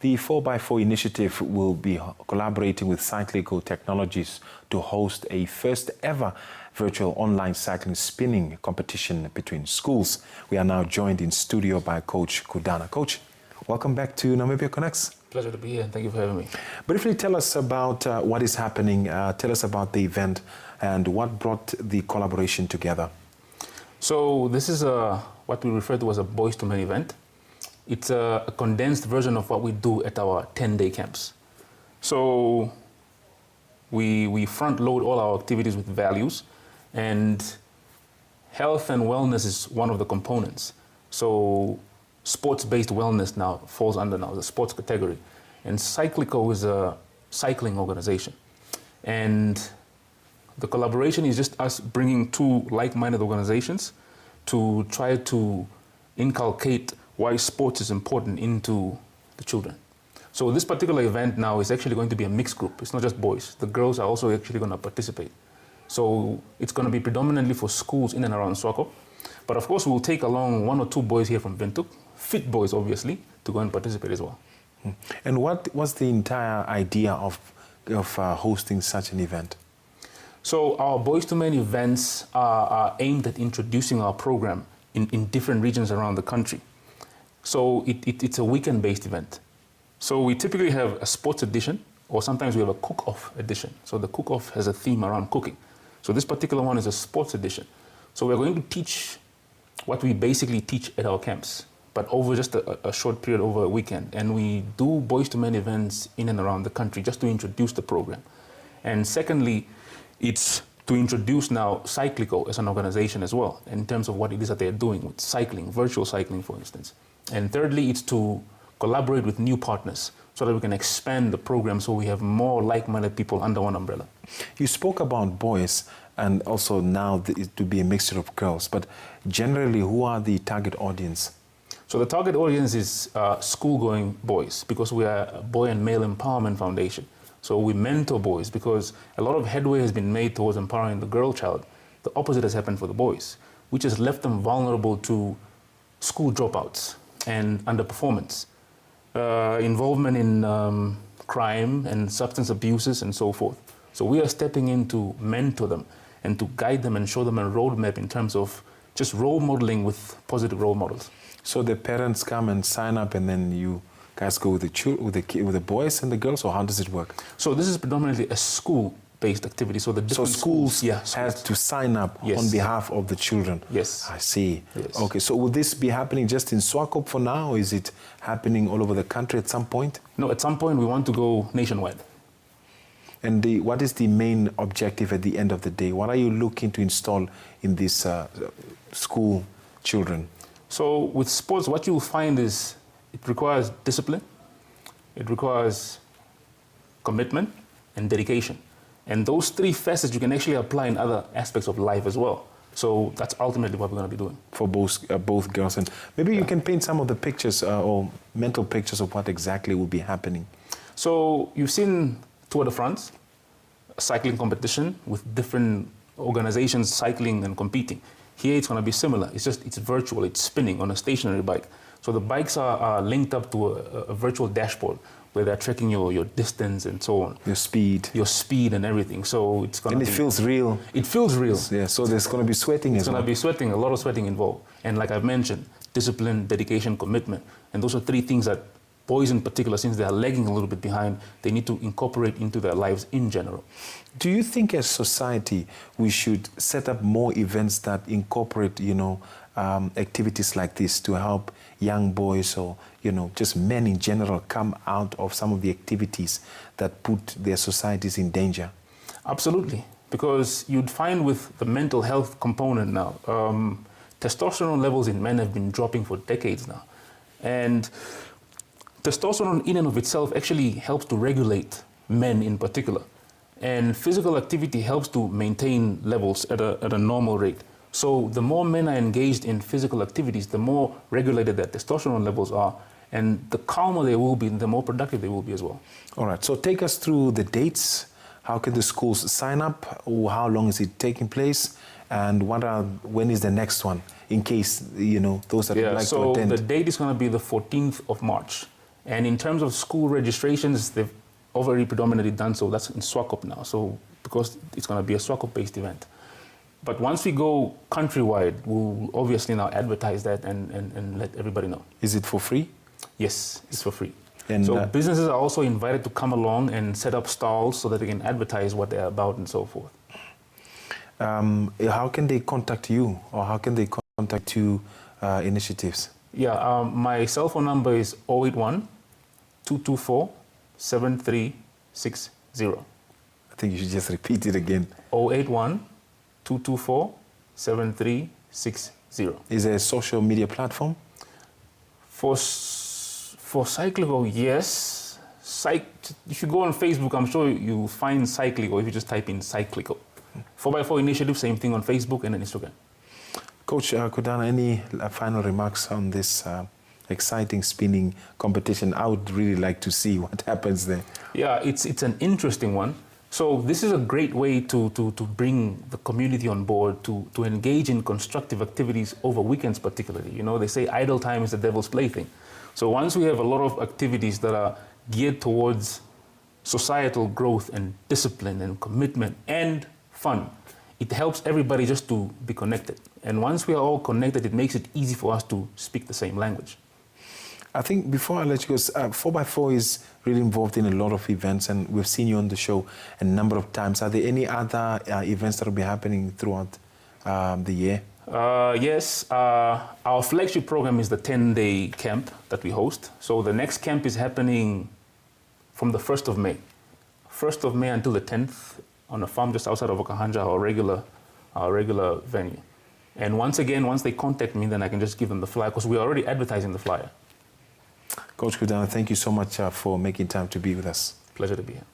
The 4x4 initiative will be collaborating with Cyclico Technologies to host a first ever virtual online cycling spinning competition between schools. We are now joined in studio by Coach Kudana. Coach, welcome back to Namibia Connects. Pleasure to be here. Thank you for having me. Briefly tell us about what is happening. Tell us about the event and what brought the collaboration together. So this is what we refer to as a boys to men event. It's a condensed version of what we do at our 10-day camps. So we front load all our activities with values, and health and wellness is one of the components. So sports-based wellness now falls under the sports category. And Cyclico is a cycling organization. And the collaboration is just us bringing two like-minded organizations to try to inculcate why sports is important into the children. So this particular event now is actually going to be a mixed group. It's not just boys. The girls are also actually going to participate. So it's going to be predominantly for schools in and around Swakop. But of course, we'll take along one or two boys here from Windhoek, fit boys obviously, to go and participate as well. And what was the entire idea of hosting such an event? So our Boys to Men events are aimed at introducing our program in different regions around the country. So it's a weekend-based event. So we typically have a sports edition, or sometimes we have a cook-off edition. So the cook-off has a theme around cooking. So this particular one is a sports edition. So we're going to teach what we basically teach at our camps, but over just a short period, over a weekend. And we do Boys to Men events in and around the country just to introduce the program. And secondly, it's to introduce now Cyclico as an organization as well, in terms of what it is that they're doing with cycling, virtual cycling, for instance. And thirdly, it's to collaborate with new partners so that we can expand the program so we have more like-minded people under one umbrella. You spoke about boys and also now to be a mixture of girls, but generally, who are the target audience? So the target audience is school-going boys, because we are a boy and male empowerment foundation. So we mentor boys because a lot of headway has been made towards empowering the girl child. The opposite has happened for the boys, which has left them vulnerable to school dropouts and underperformance, involvement in crime and substance abuses and so forth. So we are stepping in to mentor them and to guide them and show them a roadmap in terms of just role modeling with positive role models. So the parents come and sign up, and then you guys go with the boys and the girls, or how does it work? So this is predominantly a school-based activity. So the different schools have to sign up on behalf of the children. Yes. I see. Yes. Okay. So will this be happening just in Swakop for now, or is it happening all over the country at some point? No, at some point we want to go nationwide. And what is the main objective at the end of the day? What are you looking to install in these school children? So with sports, what you'll find is it requires discipline, it requires commitment and dedication. And those three facets you can actually apply in other aspects of life as well. So that's ultimately what we're going to be doing. For both girls. And maybe you can paint some of the pictures or mental pictures of what exactly will be happening. So you've seen Tour de France, a cycling competition with different organizations cycling and competing. Here it's going to be similar. It's virtual, it's spinning on a stationary bike. So the bikes are linked up to a virtual dashboard where they're tracking your distance and so on. Your speed and everything. So it's going to be... And it feels real. It feels real. Yeah, so there's going to be sweating as well. It's going to be sweating, a lot of sweating involved. And like I've mentioned, discipline, dedication, commitment. And those are three things that boys in particular, since they are lagging a little bit behind, they need to incorporate into their lives in general. Do you think as society we should set up more events that incorporate, activities like this to help young boys or, just men in general come out of some of the activities that put their societies in danger? Absolutely, because you'd find with the mental health component now, testosterone levels in men have been dropping for decades now. And testosterone in and of itself actually helps to regulate men in particular. And physical activity helps to maintain levels at a normal rate. So the more men are engaged in physical activities, the more regulated their testosterone levels are, and the calmer they will be, the more productive they will be as well. All right, so take us through the dates. How can the schools sign up? How long is it taking place? And when is the next one, in case, those that would like to attend? So the date is going to be the 14th of March. And in terms of school registrations, they've already predominantly done so. That's in Swakop now. So because it's going to be a Swakop-based event. But once we go countrywide, we'll obviously now advertise that and let everybody know. Is it for free? Yes, it's for free. And, so businesses are also invited to come along and set up stalls so that they can advertise what they're about and so forth. How can they contact you, or how can they contact you initiatives? Yeah, my cell phone number is 081-224-7360. I think you should just repeat it again. 081-224-7360. Is there a social media platform? For Cyclico, yes. If you go on Facebook, I'm sure you'll find Cyclico if you just type in Cyclico. 4x4 Initiative, same thing on Facebook and on Instagram. Coach Kudana, any final remarks on this exciting spinning competition? I would really like to see what happens there. Yeah, it's an interesting one. So this is a great way to bring the community on board, to engage in constructive activities over weekends particularly. You know, they say idle time is the devil's plaything. So once we have a lot of activities that are geared towards societal growth and discipline and commitment and fun, it helps everybody just to be connected. And once we are all connected, it makes it easy for us to speak the same language. I think before I let you go, 4x4 is really involved in a lot of events, and we've seen you on the show a number of times. Are there any other events that will be happening throughout the year? Yes, our flagship program is the 10-day camp that we host. So the next camp is happening from the 1st of May. 1st of May until the 10th on a farm just outside of Okahanja, our regular venue. And once they contact me, then I can just give them the flyer, because we're already advertising the flyer. Coach Kudana, thank you so much for making time to be with us. Pleasure to be here.